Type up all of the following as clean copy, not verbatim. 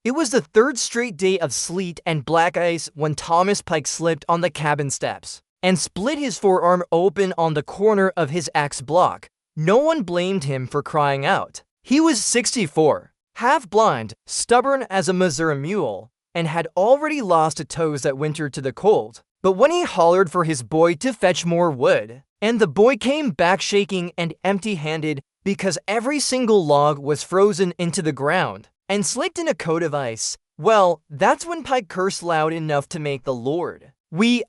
It was the third straight day of sleet and black ice when Thomas Pike slipped on the cabin steps and split his forearm open on the corner of his axe block. No one blamed him for crying out. He was 64, half-blind, stubborn as a Missouri mule, and had already lost a toes that winter to the cold. But when he hollered for his boy to fetch more wood, and the boy came back shaking and empty-handed because every single log was frozen into the ground and slicked in a coat of ice, well, that's when Pike cursed loud enough to make the Lord.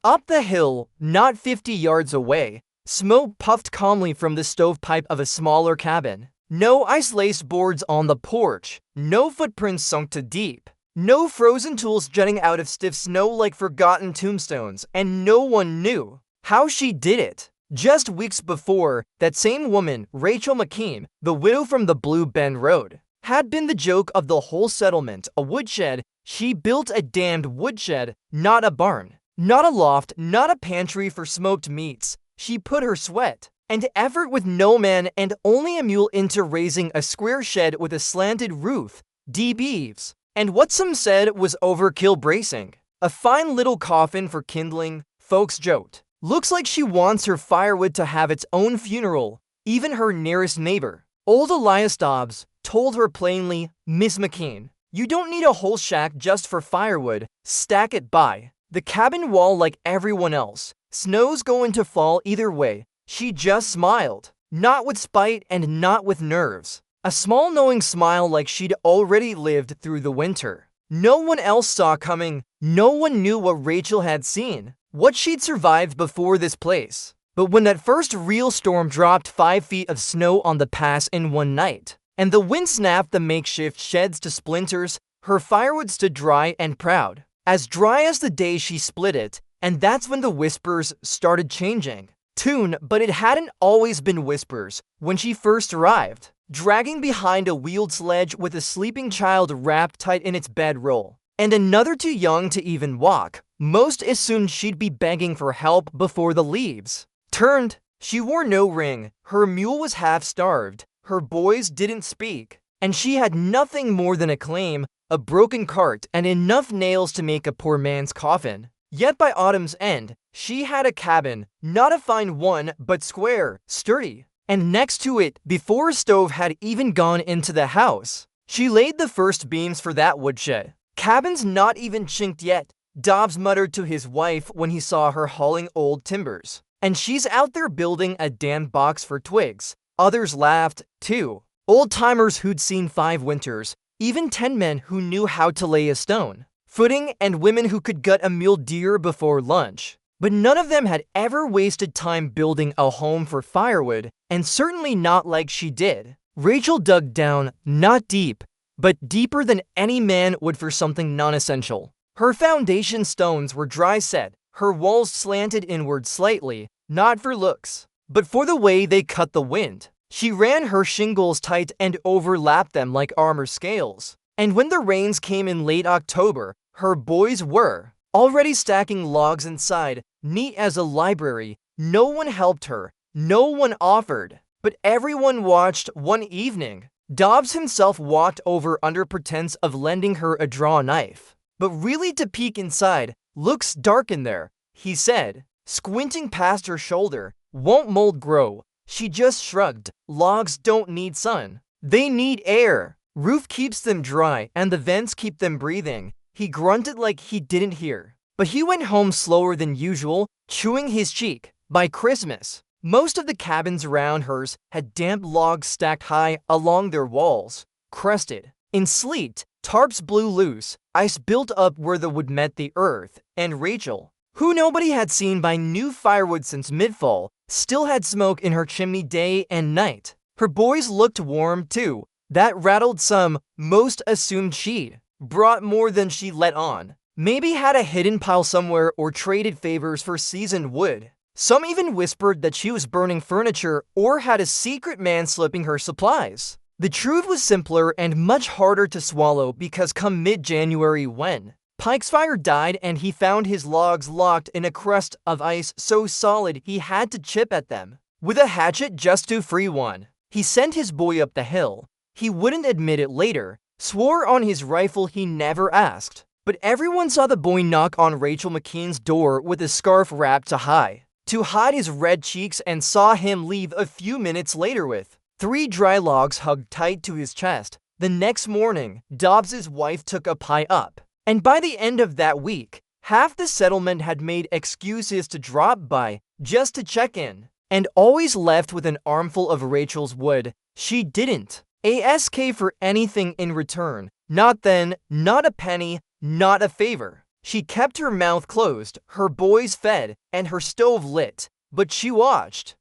Up the hill, not 50 yards away, smoke puffed calmly from the stovepipe of a smaller cabin. No ice-laced boards on the porch, no footprints sunk to deep, no frozen tools jutting out of stiff snow like forgotten tombstones, and no one knew how she did it. Just weeks before, that same woman, Rachel McKean, the widow from the Blue Bend Road, had been the joke of the whole settlement. A woodshed. She built a damned woodshed, not a barn, not a loft, not a pantry for smoked meats. She put her sweat and effort with no man and only a mule into raising a square shed with a slanted roof, deep eaves, and what some said was overkill bracing. A fine little coffin for kindling, folks joked. Looks like she wants her firewood to have its own funeral. Even her nearest neighbor, old Elias Dobbs, told her plainly, "Miss McKean, you don't need a whole shack just for firewood. Stack it by the cabin wall like everyone else. Snow's going to fall either way." She just smiled, not with spite and not with nerves. A small knowing smile like she'd already lived through the winter. No one else saw coming. No one knew what Rachel had seen, what she'd survived before this place. But when that first real storm dropped 5 feet of snow on the pass in one night, and the wind snapped the makeshift sheds to splinters, her firewood stood dry and proud. As dry as the day she split it, and that's when the whispers started changing tune, but it hadn't always been whispers when she first arrived, dragging behind a wheeled sledge with a sleeping child wrapped tight in its bedroll, and another too young to even walk. Most as soon she'd be begging for help before the leaves turned. She wore no ring, her mule was half-starved, her boys didn't speak, and she had nothing more than a claim, a broken cart, and enough nails to make a poor man's coffin. Yet by autumn's end, she had a cabin, not a fine one, but square, sturdy, and next to it, before a stove had even gone into the house, she laid the first beams for that woodshed. "Cabin's not even chinked yet," Dobbs muttered to his wife when he saw her hauling old timbers. "And she's out there building a damned box for twigs." Others laughed, too. Old-timers who'd seen 5 winters, even 10 men who knew how to lay a stone footing, and women who could gut a mule deer before lunch. But none of them had ever wasted time building a home for firewood, and certainly not like she did. Rachel dug down, not deep, but deeper than any man would for something non-essential. Her foundation stones were dry set, her walls slanted inward slightly, not for looks, but for the way they cut the wind. She ran her shingles tight and overlapped them like armor scales. And when the rains came in late October, her boys were already stacking logs inside, neat as a library. No one helped her, no one offered, but everyone watched. One evening, Dobbs himself walked over under pretense of lending her a draw knife. But really to peek inside, "Looks dark in there," he said, squinting past her shoulder. "Won't mold grow?" She just shrugged. "Logs don't need sun. They need air. Roof keeps them dry and the vents keep them breathing." He grunted like he didn't hear. But he went home slower than usual, chewing his cheek. By Christmas, most of the cabins around hers had damp logs stacked high along their walls, crusted. In sleet, tarps blew loose, ice built up where the wood met the earth, and Rachel, who nobody had seen buy new firewood since mid-fall, still had smoke in her chimney day and night. Her boys looked warm too. That rattled some. Most assumed she'd brought more than she let on. Maybe had a hidden pile somewhere or traded favors for seasoned wood. Some even whispered that she was burning furniture or had a secret man slipping her supplies. The truth was simpler and much harder to swallow because come mid-January when Pike's fire died and he found his logs locked in a crust of ice so solid he had to chip at them with a hatchet just to free one. He sent his boy up the hill. He wouldn't admit it later, swore on his rifle he never asked. But everyone saw the boy knock on Rachel McKean's door with a scarf wrapped to hide his red cheeks, and saw him leave a few minutes later with 3 dry logs hugged tight to his chest. The next morning, Dobbs's wife took a pie up, and by the end of that week, half the settlement had made excuses to drop by just to check in, and always left with an armful of Rachel's wood. She didn't ask for anything in return. Not then, not a penny, not a favor. She kept her mouth closed, her boys fed, and her stove lit. But she watched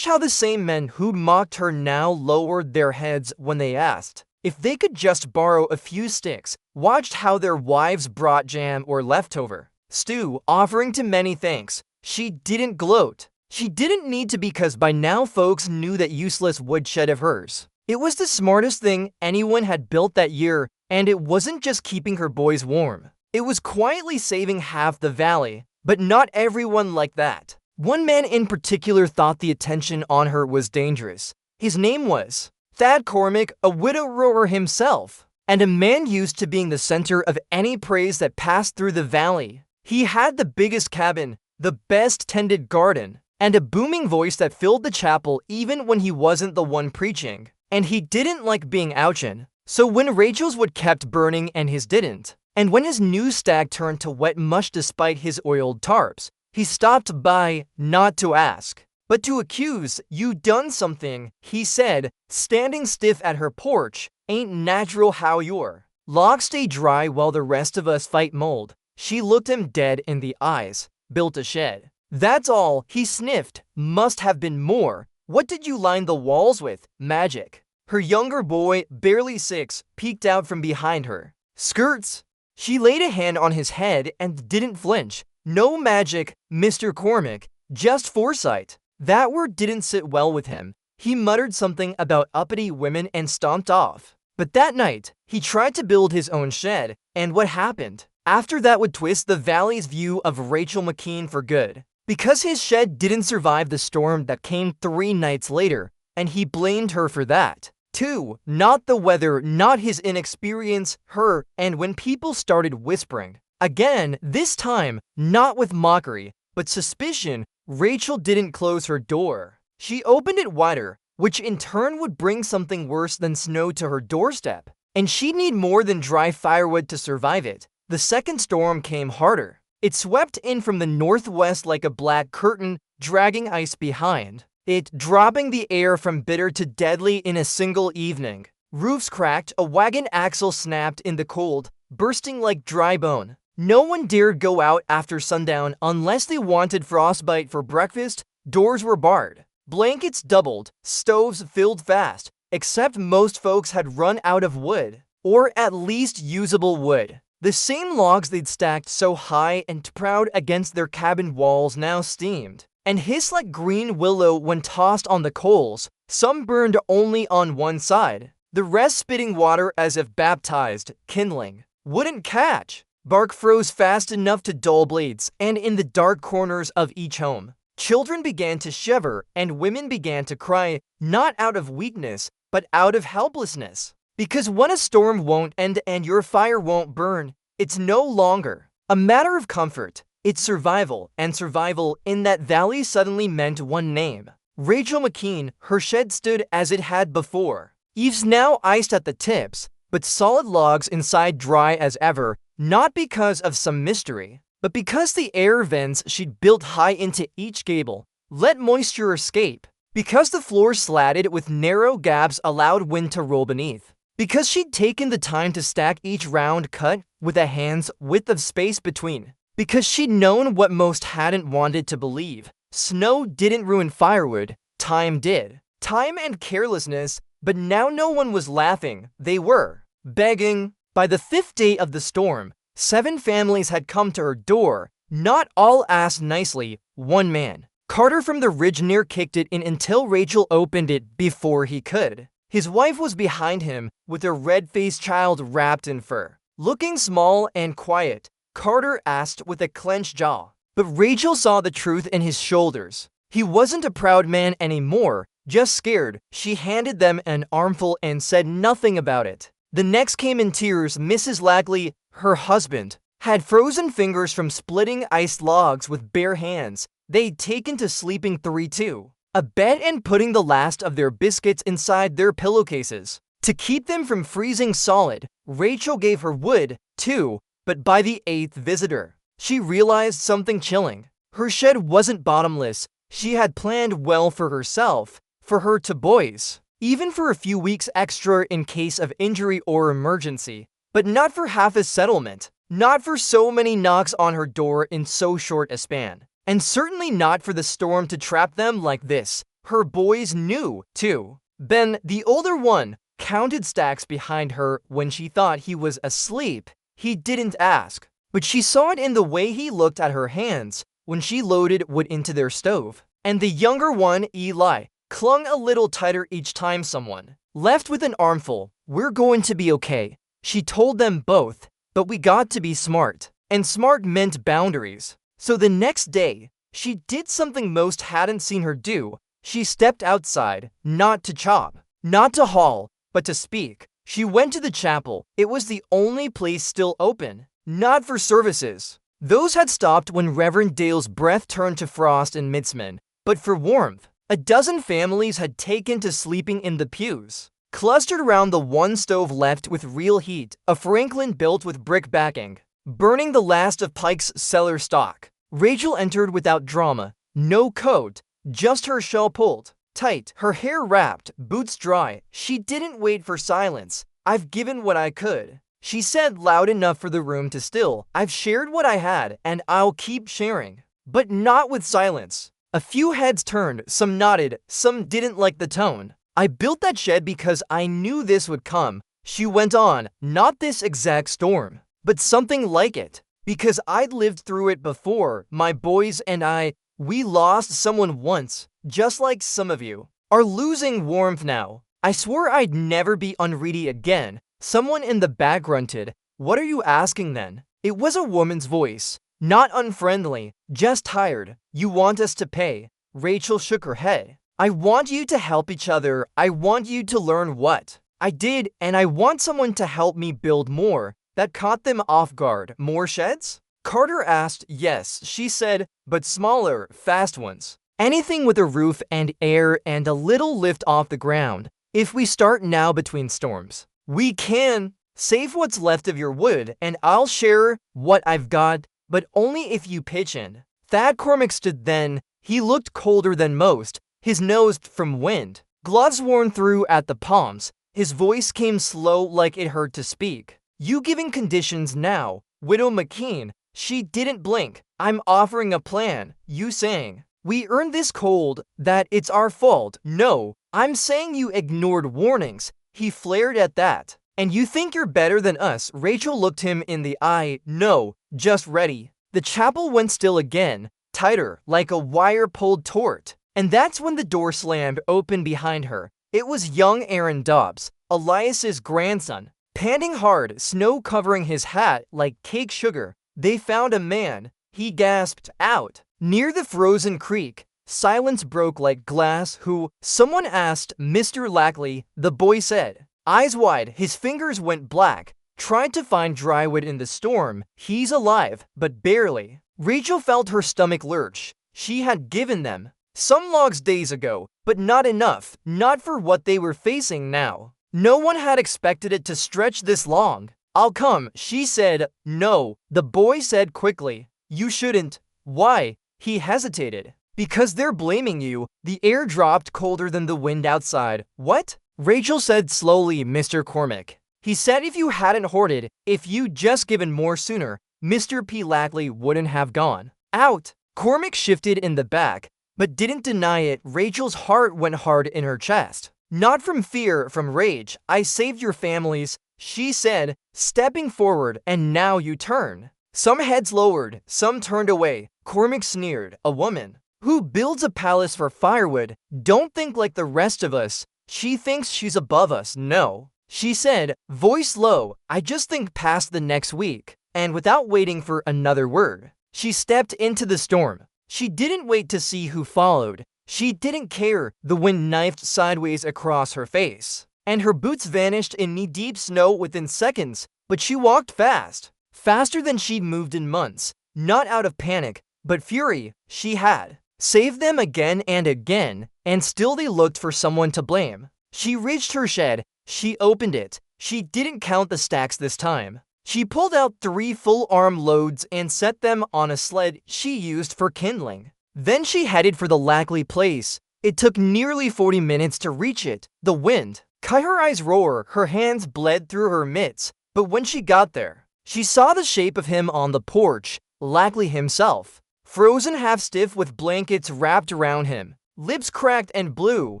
how the same men who mocked her now lowered their heads when they asked if they could just borrow a few sticks, watched how their wives brought jam or leftover stew, offering to many thanks. She didn't gloat. She didn't need to, because by now folks knew that useless woodshed of hers. It was the smartest thing anyone had built that year, and it wasn't just keeping her boys warm. It was quietly saving half the valley. But not everyone liked that. One man in particular thought the attention on her was dangerous. His name was Thad Cormick, a widower himself, and a man used to being the center of any praise that passed through the valley. He had the biggest cabin, the best tended garden, and a booming voice that filled the chapel even when he wasn't the one preaching. And he didn't like being ouchin'. So when Rachel's wood kept burning and his didn't, and when his new stag turned to wet mush despite his oiled tarps, he stopped by not to ask, but to accuse. "You done something," he said, standing stiff at her porch. "Ain't natural how your logs stay dry while the rest of us fight mold." She looked him dead in the eyes. "Built a shed. That's all," he sniffed. "Must have been more. What did you line the walls with?" "Magic." Her younger boy, barely 6, peeked out from behind her. "Skirts." She laid a hand on his head and didn't flinch. "No magic, Mr. Cormick, just foresight." That word didn't sit well with him. He muttered something about uppity women and stomped off. But that night, he tried to build his own shed, and what happened after that would twist the valley's view of Rachel McKean for good. Because his shed didn't survive the storm that came 3 nights later, and he blamed her for that. 2. Not the weather, not his inexperience, her. And when people started whispering, again, this time, not with mockery, but suspicion, Rachel didn't close her door. She opened it wider, which in turn would bring something worse than snow to her doorstep. And she'd need more than dry firewood to survive it. The second storm came harder. It swept in from the northwest like a black curtain, dragging ice behind it, dropping the air from bitter to deadly in a single evening. Roofs cracked, a wagon axle snapped in the cold, bursting like dry bone. No one dared go out after sundown unless they wanted frostbite for breakfast. Doors were barred. Blankets doubled. Stoves filled fast, except most folks had run out of wood, or at least usable wood. The same logs they'd stacked so high and proud against their cabin walls now steamed and hissed like green willow when tossed on the coals. Some burned only on one side, the rest spitting water as if baptized. Kindling wouldn't catch. Bark froze fast enough to dull blades, and in the dark corners of each home, children began to shiver and women began to cry, not out of weakness, but out of helplessness. Because when a storm won't end and your fire won't burn, it's no longer a matter of comfort. It's survival, and survival in that valley suddenly meant one name. Rachel McKean. Her shed stood as it had before. Eaves now iced at the tips, but solid logs inside dry as ever, not because of some mystery, but because the air vents she'd built high into each gable let moisture escape. Because the floor slatted with narrow gaps allowed wind to roll beneath. Because she'd taken the time to stack each round cut with a hand's width of space between. Because she'd known what most hadn't wanted to believe. Snow didn't ruin firewood, time did. Time and carelessness, but now no one was laughing, they were begging. By the 5th day of the storm, 7 families had come to her door. Not all asked nicely. One man, Carter from the ridge near, kicked it in until Rachel opened it before he could. His wife was behind him, with her red-faced child wrapped in fur. Looking small and quiet, Carter asked with a clenched jaw. But Rachel saw the truth in his shoulders. He wasn't a proud man anymore, just scared. She handed them an armful and said nothing about it. The next came in tears. Mrs. Lackley, her husband, had frozen fingers from splitting iced logs with bare hands. They'd taken to sleeping 3-2, a bed and putting the last of their biscuits inside their pillowcases. To keep them from freezing solid, Rachel gave her wood, too, but by the 8th visitor, she realized something chilling. Her shed wasn't bottomless. She had planned well for herself, for her two boys, even for a few weeks extra in case of injury or emergency, but not for half a settlement, not for so many knocks on her door in so short a span, and certainly not for the storm to trap them like this. Her boys knew, too. Ben, the older one, counted stacks behind her when she thought he was asleep. He didn't ask, but she saw it in the way he looked at her hands when she loaded wood into their stove. And the younger one, Eli, clung a little tighter each time someone left with an armful. "We're going to be okay," she told them both, "but we got to be smart." And smart meant boundaries. So the next day, she did something most hadn't seen her do. She stepped outside, not to chop, not to haul, but to speak. She went to the chapel. It was the only place still open, not for services. Those had stopped when Reverend Dale's breath turned to frost in Mitzman, but for warmth. A dozen families had taken to sleeping in the pews, clustered around the one stove left with real heat, a Franklin built with brick backing, burning the last of Pike's cellar stock. Rachel entered without drama, no coat, just her shawl pulled tight, her hair wrapped, boots dry. She didn't wait for silence. "I've given what I could," she said loud enough for the room to still. "I've shared what I had, and I'll keep sharing." But not with silence. A few heads turned, some nodded, some didn't like the tone. "I built that shed because I knew this would come," she went on. "Not this exact storm, but something like it. Because I'd lived through it before. My boys and I, we lost someone once, just like some of you are losing warmth now. I swore I'd never be unready again." Someone in the back grunted. "What are you asking then?" It was a woman's voice, not unfriendly, just tired. "You want us to pay?" Rachel shook her head. "I want you to help each other. I want you to learn what I did, and I want someone to help me build more." That caught them off guard. "More sheds?" Carter asked. "Yes," she said, "but smaller, fast ones. Anything with a roof and air and a little lift off the ground. If we start now between storms, we can save what's left of your wood, and I'll share what I've got, but only if you pitch in." Thad Cormack stood then. He looked colder than most, his nose from wind, gloves worn through at the palms. His voice came slow like it hurt to speak. "You giving conditions now, Widow McKean?" She didn't blink. "I'm offering a plan. You saying we earned this cold, that it's our fault? No, I'm saying you ignored warnings." He flared at that. "And you think you're better than us?" Rachel looked him in the eye. "No, just ready." The chapel went still again, tighter, like a wire pulled taut. And that's when the door slammed open behind her. It was young Aaron Dobbs, Elias's grandson. Panting hard, snow covering his hat like cake sugar. "They found a man," he gasped out, "near the frozen creek." Silence broke like glass. "Who?" someone asked. "Mr. Lackley," the boy said. Eyes wide, his fingers went black. "Tried to find drywood in the storm. He's alive, but barely." Rachel felt her stomach lurch. She had given them some logs days ago, but not enough, not for what they were facing now. No one had expected it to stretch this long. "I'll come," she said. "No," the boy said quickly. "You shouldn't." "Why?" He hesitated. "Because they're blaming you." The air dropped colder than the wind outside. "What?" Rachel said slowly. "Mr. Cormack. He said if you hadn't hoarded, if you'd just given more sooner, Mr. P. Lackley wouldn't have gone out." Cormack shifted in the back, but didn't deny it. Rachel's heart went hard in her chest. "Not from fear, from rage. I saved your families," she said, stepping forward. "And now you turn." Some heads lowered, some turned away. Cormack sneered. "A woman who builds a palace for firewood don't think like the rest of us. She thinks she's above us." "No," she said, voice low. "I just think past the next week." And without waiting for another word, she stepped into the storm. She didn't wait to see who followed. She didn't care. The wind knifed sideways across her face, and her boots vanished in knee-deep snow within seconds, but she walked fast. Faster than she'd moved in months. Not out of panic, but fury. She had saved them again and again, and still they looked for someone to blame. She reached her shed. She opened it. She didn't count the stacks this time. She pulled out 3 full arm loads and set them on a sled she used for kindling. Then she headed for the likely place. It took nearly 40 minutes to reach it. The wind cut her eyes roar, her hands bled through her mitts, but when she got there, she saw the shape of him on the porch, likely himself. Frozen half-stiff with blankets wrapped around him, lips cracked and blue,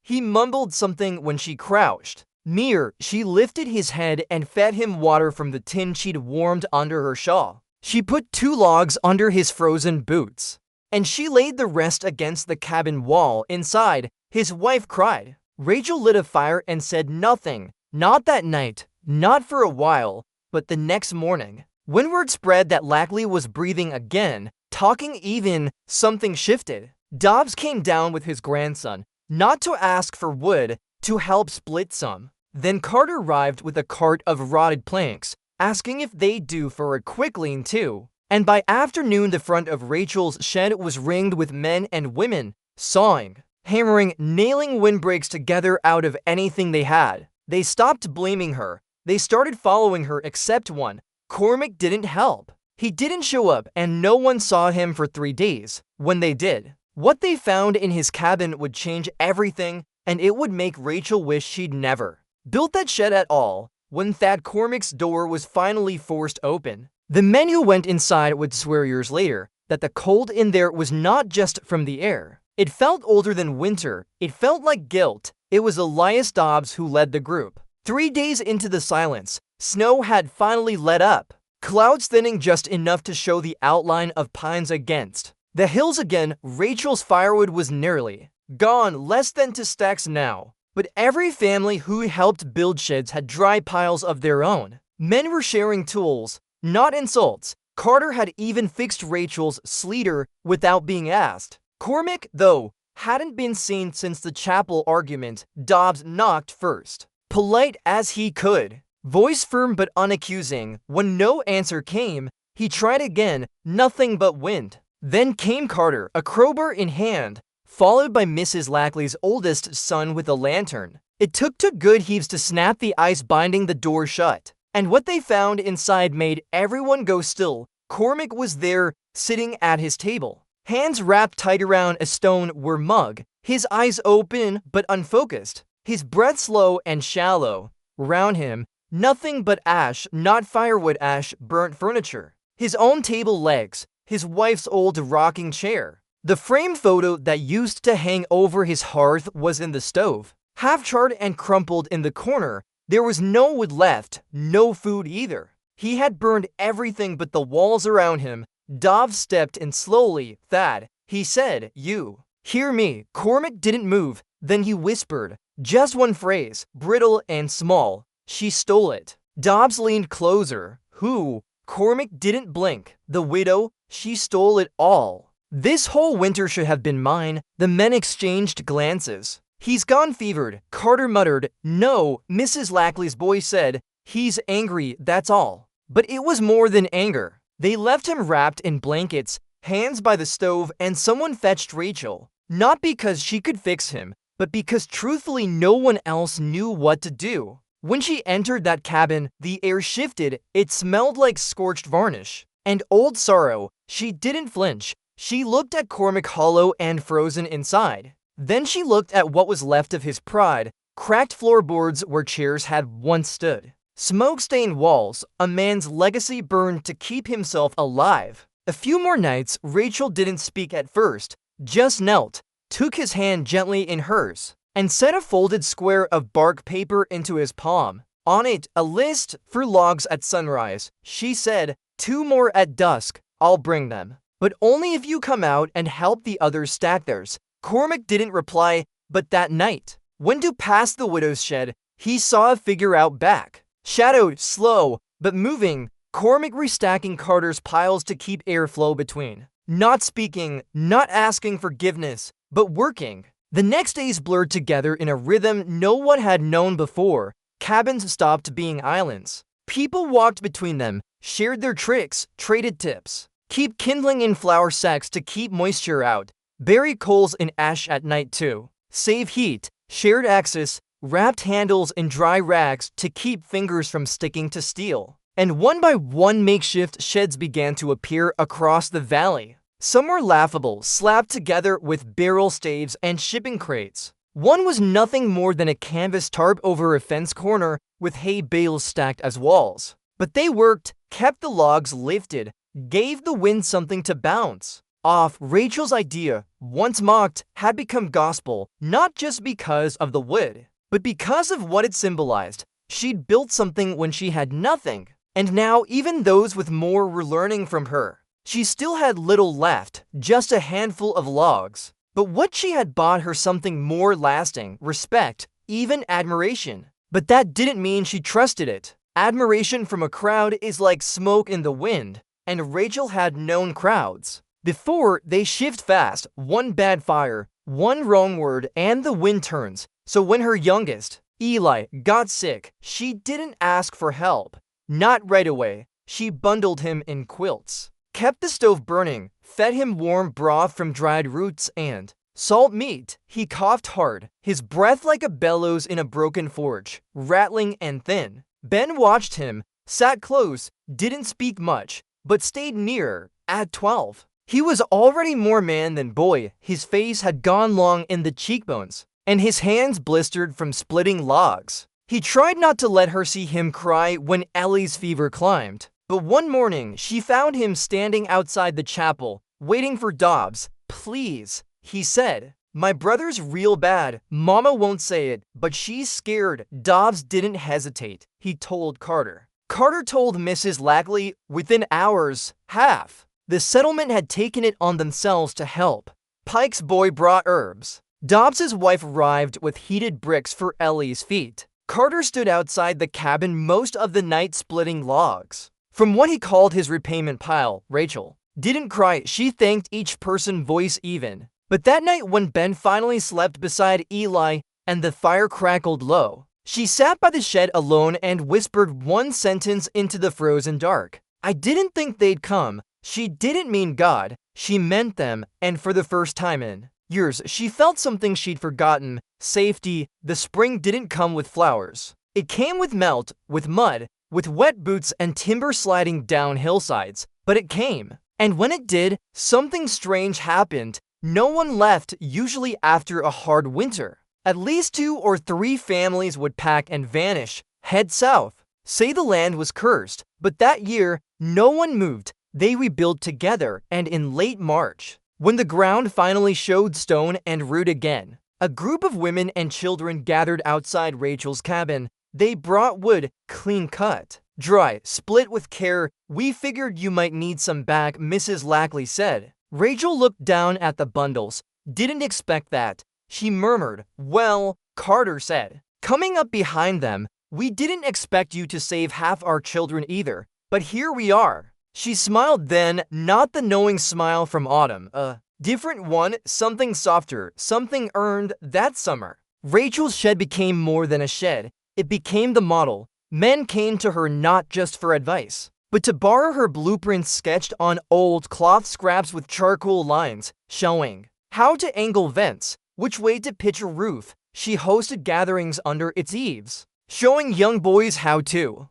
he mumbled something when she crouched near. She lifted his head and fed him water from the tin she'd warmed under her shawl. She put 2 logs under his frozen boots, and she laid the rest against the cabin wall. Inside, his wife cried. Rachel lit a fire and said nothing. Not that night, not for a while, but the next morning. When word spread that Lackley was breathing again, talking even, something shifted. Dobbs came down with his grandson, not to ask for wood, to help split some. Then Carter arrived with a cart of rotted planks, asking if they'd do for a quick lean-to. And by afternoon the front of Rachel's shed was ringed with men and women, sawing, hammering, nailing windbreaks together out of anything they had. They stopped blaming her. They started following her except one. Cormac didn't help. He didn't show up, and no one saw him for 3 days. When they did, what they found in his cabin would change everything, and it would make Rachel wish she'd never built that shed at all. When Thad Cormac's door was finally forced open, the men who went inside would swear years later that the cold in there was not just from the air. It felt older than winter. It felt like guilt. It was Elias Dobbs who led the group. 3 days into the silence, snow had finally let up, clouds thinning just enough to show the outline of pines against the hills again. Rachel's firewood was nearly gone, less than 2 stacks now. But every family who helped build sheds had dry piles of their own. Men were sharing tools, not insults. Carter had even fixed Rachel's sleeter without being asked. Cormac, though, hadn't been seen since the chapel argument. Dobbs knocked first, polite as he could, voice firm but unaccusing. When no answer came, he tried again, nothing but wind. Then came Carter, a crowbar in hand, followed by Mrs. Lackley's oldest son with a lantern. It took 2 good heaves to snap the ice binding the door shut, and what they found inside made everyone go still. Cormac was there, sitting at his table, hands wrapped tight around a stoneware mug, his eyes open but unfocused, his breath slow and shallow. Around him, nothing but ash, not firewood ash, burnt furniture, his own table legs, his wife's old rocking chair. The framed photo that used to hang over his hearth was in the stove, half charred and crumpled in the corner. There was no wood left, no food either. He had burned everything but the walls around him. Dobbs stepped in slowly. Thad, he said, you hear me? Cormac didn't move. Then he whispered, just one phrase, brittle and small. She stole it. Dobbs leaned closer. Who? Cormac didn't blink. The widow, she stole it all. This whole winter should have been mine. The men exchanged glances. He's gone fevered, Carter muttered. No, Mrs. Lackley's boy said. He's angry, that's all. But it was more than anger. They left him wrapped in blankets, hands by the stove, and someone fetched Rachel. Not because she could fix him, but because truthfully no one else knew what to do. When she entered that cabin, the air shifted. It smelled like scorched varnish and old sorrow. She didn't flinch. She looked at Cormac hollow and frozen inside. Then she looked at what was left of his pride, cracked floorboards where chairs had once stood, smoke-stained walls, a man's legacy burned to keep himself alive. A few more nights. Rachel didn't speak at first, just knelt, took his hand gently in hers, and set a folded square of bark paper into his palm. On it, a list for logs at sunrise. She said, 2 more at dusk. I'll bring them, but only if you come out and help the others stack theirs. Cormac didn't reply, but that night, when to pass the widow's shed, he saw a figure out back, shadowed, slow, but moving. Cormac restacking Carter's piles to keep airflow between. Not speaking, not asking forgiveness, but working. The next days blurred together in a rhythm no one had known before. Cabins stopped being islands. People walked between them, shared their tricks, traded tips. Keep kindling in flour sacks to keep moisture out. Bury coals in ash at night too. Save heat, shared axes, wrapped handles in dry rags to keep fingers from sticking to steel. And one by one makeshift sheds began to appear across the valley. Some were laughable, slapped together with barrel staves and shipping crates. One was nothing more than a canvas tarp over a fence corner with hay bales stacked as walls. But they worked, kept the logs lifted, gave the wind something to bounce off. Rachel's idea, once mocked, had become gospel, not just because of the wood, but because of what it symbolized. She'd built something when she had nothing, and now even those with more were learning from her. She still had little left, just a handful of logs. But what she had bought her something more lasting, respect, even admiration. But that didn't mean she trusted it. Admiration from a crowd is like smoke in the wind, and Rachel had known crowds before. They shift fast, one bad fire, one wrong word, and the wind turns. So when her youngest, Eli, got sick, she didn't ask for help. Not right away. She bundled him in quilts, kept the stove burning, fed him warm broth from dried roots and salt meat. He coughed hard, his breath like a bellows in a broken forge, rattling and thin. Ben watched him, sat close, didn't speak much, but stayed near. At 12, he was already more man than boy. His face had gone long in the cheekbones, and his hands blistered from splitting logs. He tried not to let her see him cry when Ellie's fever climbed. But one morning, she found him standing outside the chapel, waiting for Dobbs. "Please," he said. "My brother's real bad. Mama won't say it, but she's scared." Dobbs didn't hesitate. He told Carter. Carter told Mrs. Lackley within hours. Half the settlement had taken it on themselves to help. Pike's boy brought herbs. Dobbs's wife arrived with heated bricks for Ellie's feet. Carter stood outside the cabin most of the night splitting logs. From what he called his repayment pile, Rachel didn't cry. She thanked each person, voice even. But that night when Ben finally slept beside Eli and the fire crackled low, she sat by the shed alone and whispered one sentence into the frozen dark. "I didn't think they'd come." She didn't mean God. She meant them, and for the first time in years, she felt something she'd forgotten. Safety. The spring didn't come with flowers. It came with melt, with mud, with wet boots and timber sliding down hillsides. But it came. And when it did, something strange happened. No one left, usually after a hard winter. At least 2 or 3 families would pack and vanish, head south, say the land was cursed. But that year, no one moved. They rebuilt together, and in late March, when the ground finally showed stone and root again, a group of women and children gathered outside Rachel's cabin. They brought wood, clean cut, dry, split with care. "We figured you might need some back," Mrs. Lackley said. Rachel looked down at the bundles. "Didn't expect that," she murmured. "Well," Carter said, coming up behind them, "we didn't expect you to save half our children either, but here we are." She smiled then, not the knowing smile from autumn, a different one, something softer, something earned that summer. Rachel's shed became more than a shed. It became the model. Men came to her not just for advice, but to borrow her blueprints sketched on old cloth scraps with charcoal lines, showing how to angle vents, which way to pitch a roof. She hosted gatherings under its eaves, showing young boys how to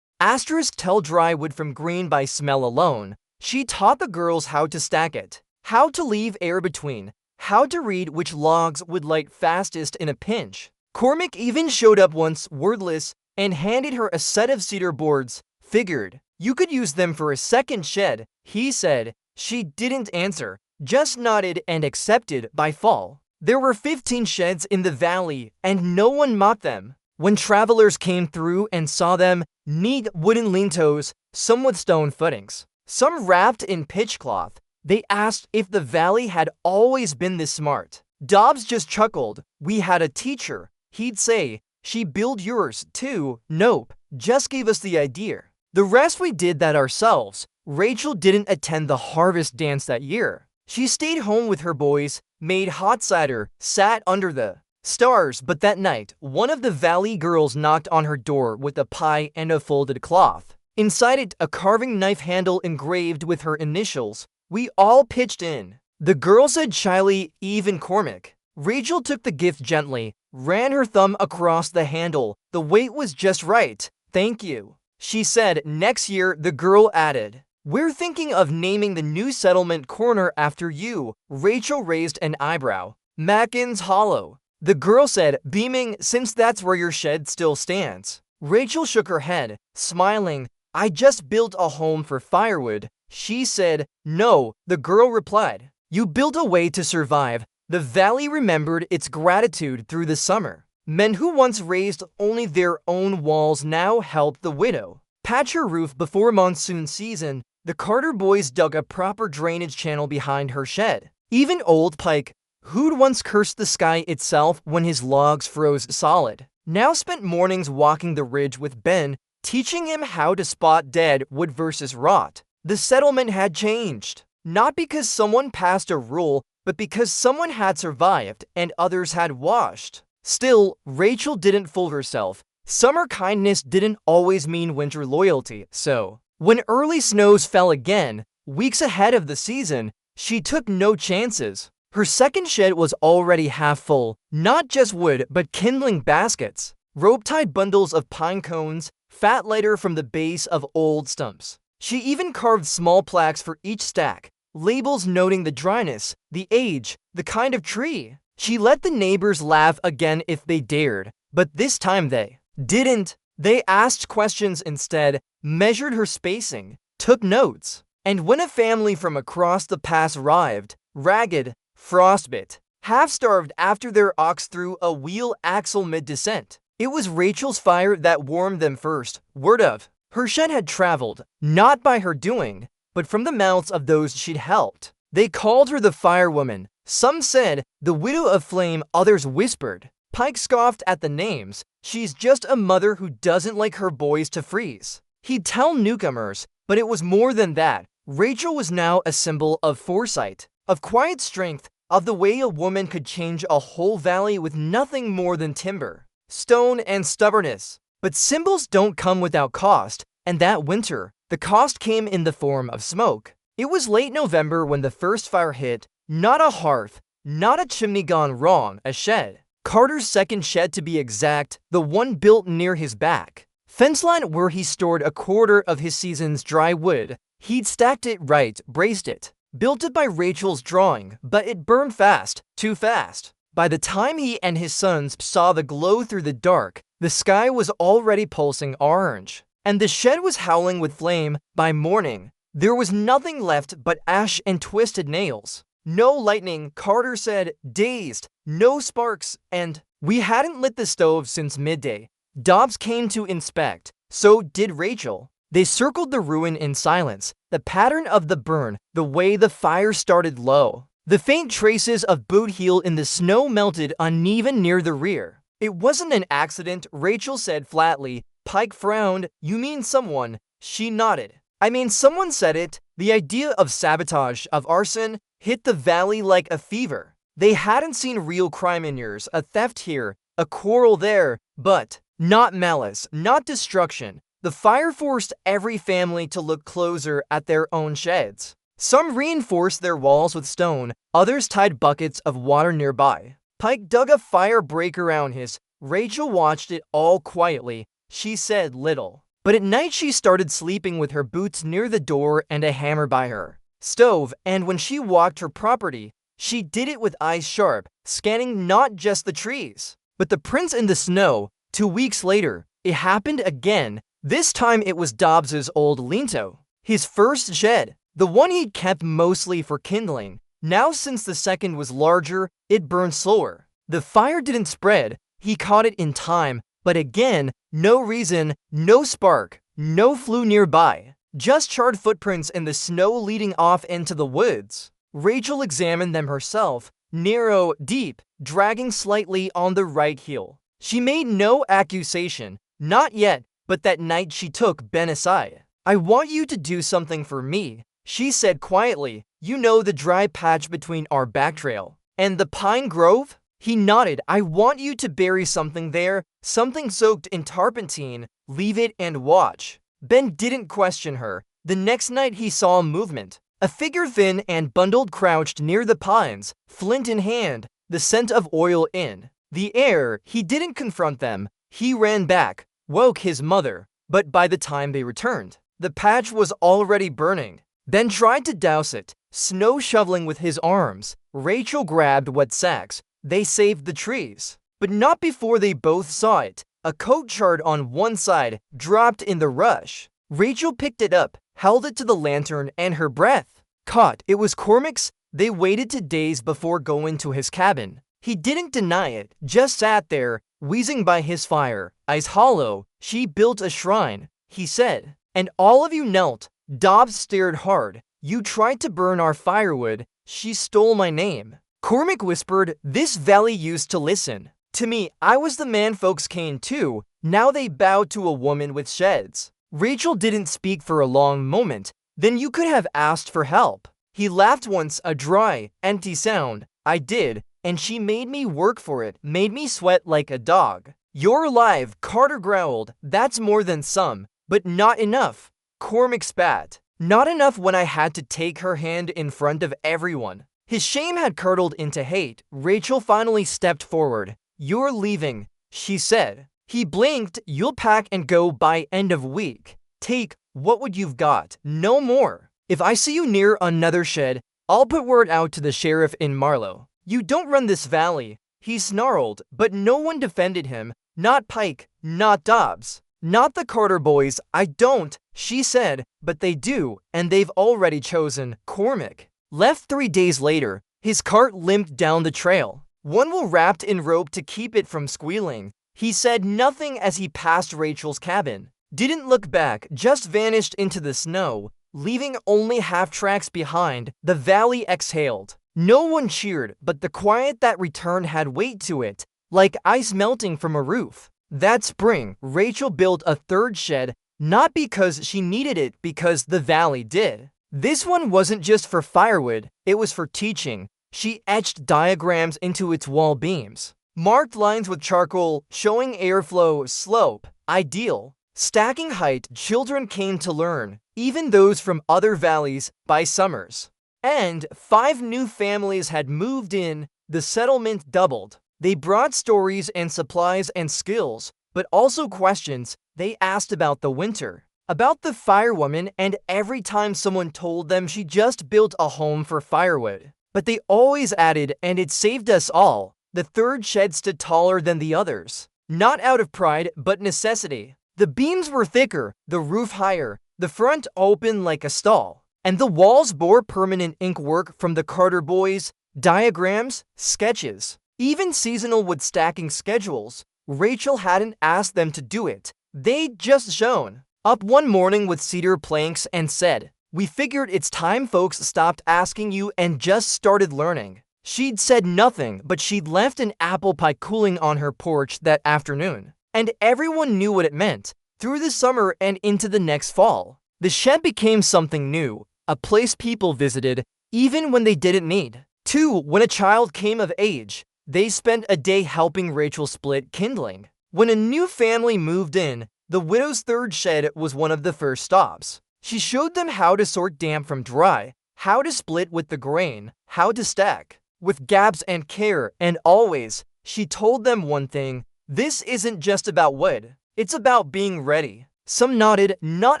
tell dry wood from green by smell alone. She taught the girls how to stack it, how to leave air between, how to read which logs would light fastest in a pinch. Cormac even showed up once, wordless, and handed her a set of cedar boards. "Figured you could use them for a second shed," he said. She didn't answer, just nodded and accepted. By fall, there were 15 sheds in the valley, and no one mocked them. When travelers came through and saw them, neat wooden lintos, some with stone footings, some wrapped in pitch cloth, they asked if the valley had always been this smart. Dobbs just chuckled. "We had a teacher," he'd say. "She built yours, too." "Nope, just gave us the idea. The rest we did that ourselves." Rachel didn't attend the harvest dance that year. She stayed home with her boys, made hot cider, sat under the stars. But that night, one of the valley girls knocked on her door with a pie and a folded cloth. Inside it, a carving knife handle engraved with her initials. We all pitched in. The girl said shyly, Eve and Cormac. Rachel took the gift gently, ran her thumb across the handle. The weight was just right. Thank you, she said. Next year, the girl added, we're thinking of naming the new settlement corner after you. Rachel raised an eyebrow. Mackin's Hollow. The girl said, beaming, since that's where your shed still stands. Rachel shook her head, smiling. I just built a home for Firewood. She said, no, the girl replied. You built a way to survive. The valley remembered its gratitude through the summer. Men who once raised only their own walls now helped the widow patch her roof before monsoon season. The Carter boys dug a proper drainage channel behind her shed. Even old Pike, who'd once cursed the sky itself when his logs froze solid, now spent mornings walking the ridge with Ben, teaching him how to spot dead wood versus rot. The settlement had changed, not because someone passed a rule, but because someone had survived and others had washed. Still, Rachel didn't fool herself. Summer kindness didn't always mean winter loyalty, so when early snows fell again, weeks ahead of the season, she took no chances. Her second shed was already half full, not just wood, but kindling baskets, rope-tied bundles of pine cones, fat lighter from the base of old stumps. She even carved small plaques for each stack, labels noting the dryness, the age, the kind of tree. She let the neighbors laugh again if they dared, but this time they didn't. They asked questions instead, measured her spacing, took notes. And when a family from across the pass arrived, ragged, frostbit, half-starved after their ox threw a wheel axle mid-descent, it was Rachel's fire that warmed them first. Word of her shed had traveled, not by her doing, but from the mouths of those she'd helped. They called her the Firewoman. Some said the Widow of Flame, others whispered. Pike scoffed at the names. She's just a mother who doesn't like her boys to freeze. He'd tell newcomers, but it was more than that. Rachel was now a symbol of foresight, of quiet strength, of the way a woman could change a whole valley with nothing more than timber, stone, and stubbornness. But symbols don't come without cost, and that winter, the cost came in the form of smoke. It was late November when the first fire hit. Not a hearth, not a chimney gone wrong, a shed. Carter's second shed to be exact, the one built near his back fence line where he stored a quarter of his season's dry wood. He'd stacked it right, braced it, built it by Rachel's drawing, but it burned fast, too fast. By the time he and his sons saw the glow through the dark, the sky was already pulsing orange, and the shed was howling with flame. By morning, there was nothing left but ash and twisted nails. No lightning, Carter said, dazed, no sparks, and we hadn't lit the stove since midday. Dobbs came to inspect, so did Rachel. They circled the ruin in silence, the pattern of the burn, the way the fire started low. The faint traces of boot heel in the snow melted uneven near the rear. It wasn't an accident, Rachel said flatly. Pike frowned. You mean someone? She nodded. I mean, someone said it. The idea of sabotage, of arson, hit the valley like a fever. They hadn't seen real crime in years, a theft here, a quarrel there, but not malice, not destruction. The fire forced every family to look closer at their own sheds. Some reinforced their walls with stone, others tied buckets of water nearby. Pike dug a fire break around his. Rachel watched it all quietly. She said little. But at night she started sleeping with her boots near the door and a hammer by her stove, and when she walked her property, she did it with eyes sharp, scanning not just the trees, but the prints in the snow. 2 weeks later, it happened again. This time it was Dobbs's old Linto, his first shed, the one he'd kept mostly for kindling. Now since the second was larger, it burned slower. The fire didn't spread. He caught it in time, but again, no reason, no spark, no flue nearby. Just charred footprints in the snow leading off into the woods. Rachel examined them herself, narrow, deep, dragging slightly on the right heel. She made no accusation, not yet, but that night she took Ben aside. I want you to do something for me, she said quietly. You know, the dry patch between our back trail And the pine grove? He nodded. I want you to bury something there, something soaked in turpentine. Leave it and watch. Ben didn't question her. The next night he saw a movement. A figure thin and bundled crouched near the pines, flint in hand, the scent of oil in the air. He didn't confront them. He ran back, woke his mother, but by the time they returned, the patch was already burning. Ben tried to douse it, snow shoveling with his arms. Rachel grabbed wet sacks. They saved the trees. But not before they both saw it. A coat charred on one side, dropped in the rush. Rachel picked it up, held it to the lantern, and her breath caught. It was Cormac's. They waited 2 days before going to his cabin. He didn't deny it, just sat there, wheezing by his fire, eyes hollow. She built a shrine, he said, and all of you knelt. Dobbs stared hard. You tried to burn our firewood. She stole my name. Cormac whispered, this valley used to listen to me. I was the man folks came to. Now they bow to a woman with sheds. Rachel didn't speak for a long moment. Then you could have asked for help. He laughed once, a dry, empty sound. I did, and she made me work for it, made me sweat like a dog. You're alive, Carter growled. That's more than some, but not enough. Cormac spat. Not enough when I had to take her hand in front of everyone. His shame had curdled into hate. Rachel finally stepped forward. You're leaving, she said. He blinked. You'll pack and go by end of week. Take what would you've got? No more. If I see you near another shed, I'll put word out to the sheriff in Marlow. You don't run this valley. He snarled, but no one defended him. Not Pike, not Dobbs, not the Carter boys. I don't, she said, but they do, and they've already chosen Cormac. Left 3 days later, his cart limped down the trail. One wheel wrapped in rope to keep it from squealing. He said nothing as he passed Rachel's cabin. Didn't look back, just vanished into the snow, leaving only half tracks behind. The valley exhaled. No one cheered, but the quiet that returned had weight to it, like ice melting from a roof. That spring, Rachel built a third shed, not because she needed it, because the valley did. This one wasn't just for firewood, it was for teaching. She etched diagrams into its wall beams, marked lines with charcoal, showing airflow, slope, ideal, stacking height. Children came to learn, even those from other valleys, by summers. And 5 new families had moved in. The settlement doubled. They brought stories and supplies and skills, but also questions. They asked about the winter, about the firewoman, and every time someone told them she just built a home for firewood. But they always added, and it saved us all. The third shed stood taller than the others, not out of pride, but necessity. The beams were thicker, the roof higher, the front open like a stall, and the walls bore permanent ink work from the Carter boys, diagrams, sketches, even seasonal wood stacking schedules. Rachel hadn't asked them to do it. They'd just shown up one morning with cedar planks and said, we figured it's time folks stopped asking you and just started learning. She'd said nothing, but she'd left an apple pie cooling on her porch that afternoon. And everyone knew what it meant. Through the summer and into the next fall, the shed became something new, a place people visited, even when they didn't need to. When a child came of age, they spent a day helping Rachel split kindling. When a new family moved in, the widow's third shed was one of the first stops. She showed them how to sort damp from dry, how to split with the grain, how to stack with gaps and care, and always, she told them one thing: this isn't just about wood, it's about being ready. Some nodded, not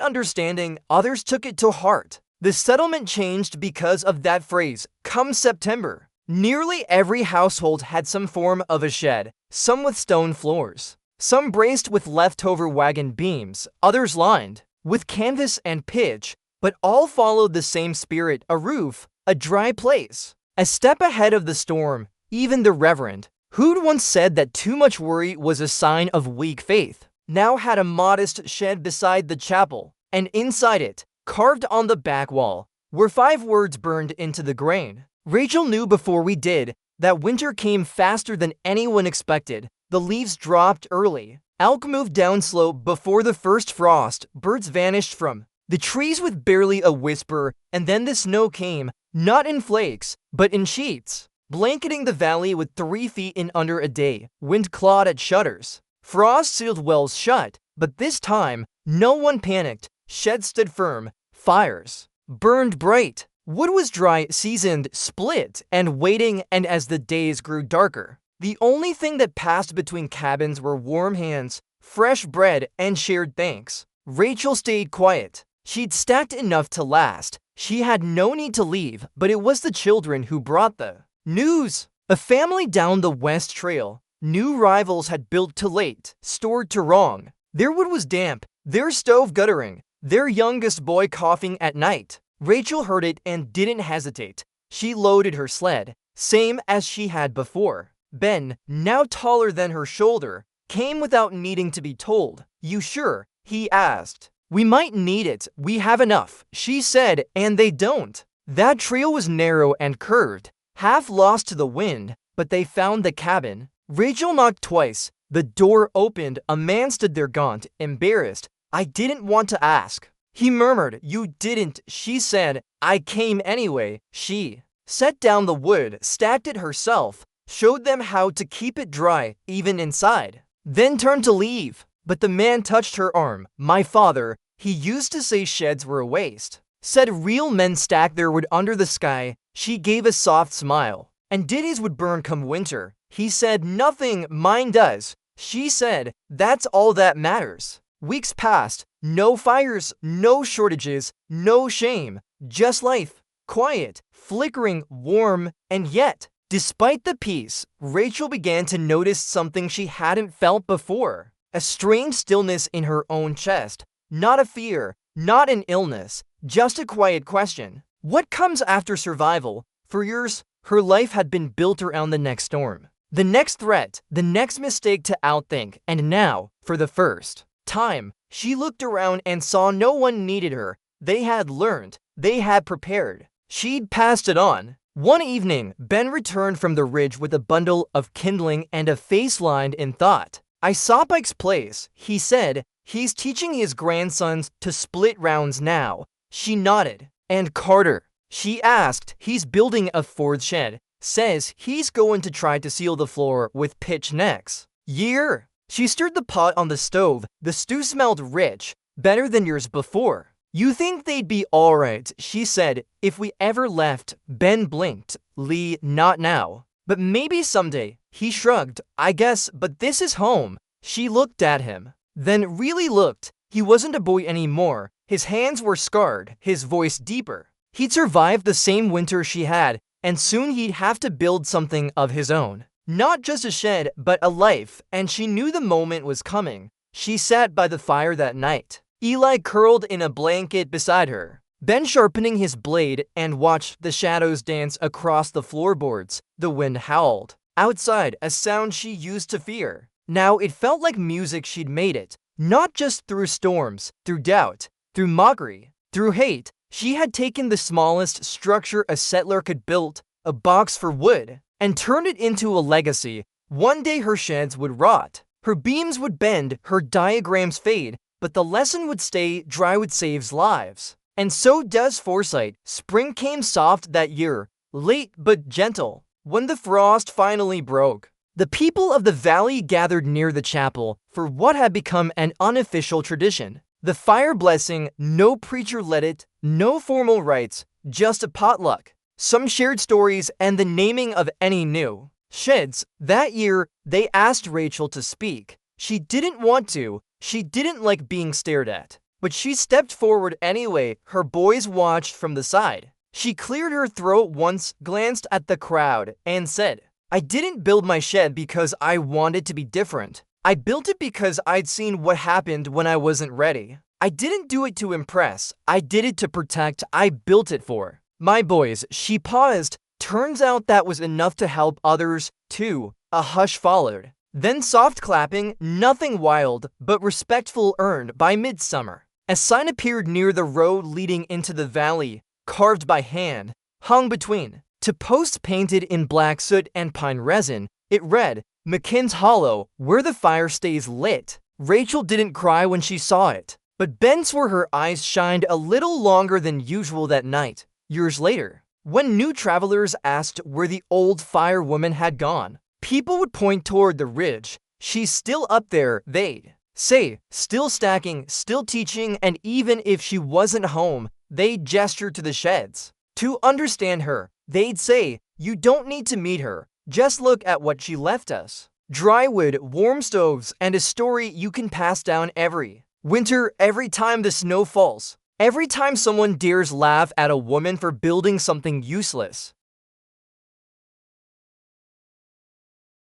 understanding, others took it to heart. The settlement changed because of that phrase. Come September, nearly every household had some form of a shed, some with stone floors, some braced with leftover wagon beams, others lined with canvas and pitch, but all followed the same spirit: a roof, a dry place, a step ahead of the storm. Even the Reverend, who'd once said that too much worry was a sign of weak faith, now had a modest shed beside the chapel, and inside it, carved on the back wall, were 5 words burned into the grain. Rachel knew before we did that winter came faster than anyone expected. The leaves dropped early. Elk moved downslope before the first frost. Birds vanished from the trees with barely a whisper, and then the snow came, not in flakes, but in sheets. blanketing the valley with 3 feet in under a day. Wind clawed at shutters. Frost sealed wells shut, but this time, no one panicked. Sheds stood firm. Fires burned bright. Wood was dry, seasoned, split, and waiting, and as the days grew darker, the only thing that passed between cabins were warm hands, fresh bread, and shared thanks. Rachel stayed quiet. She'd stacked enough to last. She had no need to leave, but it was the children who brought the news. A family down the West Trail. New rivals had built too late, stored too wrong. Their wood was damp, their stove guttering, their youngest boy coughing at night. Rachel heard it and didn't hesitate. She loaded her sled, same as she had before. Ben, now taller than her shoulder, came without needing to be told. "You sure?" he asked. "We might need it. We have enough," she said, and they don't. That trail was narrow and curved, half lost to the wind, but they found the cabin. Rachel knocked twice. The door opened. A man stood there gaunt, embarrassed. "I didn't want to ask." He murmured. "You didn't," she said. "I came anyway." She set down the wood, stacked it herself, showed them how to keep it dry, even inside, then turned to leave. But the man touched her arm. "My father, he used to say sheds were a waste. Said real men stack their wood under the sky." She gave a soft smile. "And did his wood burn come winter?" He said. "Nothing, mine does." She said. "That's all that matters." Weeks passed. No fires, no shortages, no shame. Just life. Quiet, flickering, warm, and yet, despite the peace, Rachel began to notice something she hadn't felt before. A strange stillness in her own chest. Not a fear, not an illness, just a quiet question. What comes after survival? For years, her life had been built around the next storm, the next threat, the next mistake to outthink, and now, for the first time, she looked around and saw no one needed her. They had learned, they had prepared. She'd passed it on. One evening, Ben returned from the ridge with a bundle of kindling and a face lined in thought. "I saw Pike's place," he said. "He's teaching his grandsons to split rounds now." She nodded. "And Carter?" she asked. "He's building a fourth shed. Says he's going to try to seal the floor with pitch next year." She stirred the pot on the stove. The stew smelled rich, better than years before. "You think they'd be all right," she said, "if we ever left?" Ben blinked. "Lee, not now. But maybe someday." He shrugged. "I guess, but this is home." She looked at him, then really looked. He wasn't a boy anymore. His hands were scarred, his voice deeper. He'd survived the same winter she had, and soon he'd have to build something of his own. Not just a shed, but a life, and she knew the moment was coming. She sat by the fire that night. Eli curled in a blanket beside her, Ben sharpening his blade, and watched the shadows dance across the floorboards. The wind howled. Outside, a sound she used to fear. Now it felt like music. She'd made it, not just through storms, through doubt, through mockery, through hate. She had taken the smallest structure a settler could build, a box for wood, and turned it into a legacy. One day her sheds would rot, her beams would bend, her diagrams fade, but the lesson would stay. Drywood saves lives. And so does foresight. Spring came soft that year, late but gentle. When the frost finally broke, the people of the valley gathered near the chapel for what had become an unofficial tradition. The fire blessing, no preacher led it, no formal rites, just a potluck, some shared stories, and the naming of any new sheds. That year, they asked Rachel to speak. She didn't want to. She didn't like being stared at. But she stepped forward anyway. Her boys watched from the side. She cleared her throat once, glanced at the crowd, and said, "I didn't build my shed because I wanted to be different. I built it because I'd seen what happened when I wasn't ready. I didn't do it to impress. I did it to protect. I built it for my boys." She paused. Turns out that was enough to help others, too. A hush followed. Then soft clapping, nothing wild, but respectful, earned by midsummer. A sign appeared near the road leading into the valley, carved by hand, hung between two posts painted in black soot and pine resin. It read, "McKinn's Hollow, where the fire stays lit." Rachel didn't cry when she saw it, but Ben swore her eyes shined a little longer than usual that night. Years later, When new travelers asked where the old firewoman had gone, people would point toward the ridge. She's still up there, they'd say, still stacking, still teaching, and even if she wasn't home, they'd gesture to the sheds. To understand her, they'd say, you don't need to meet her, just look at what she left us. Dry wood, warm stoves, and a story you can pass down every winter, every time the snow falls, every time someone dares laugh at a woman for building something useless.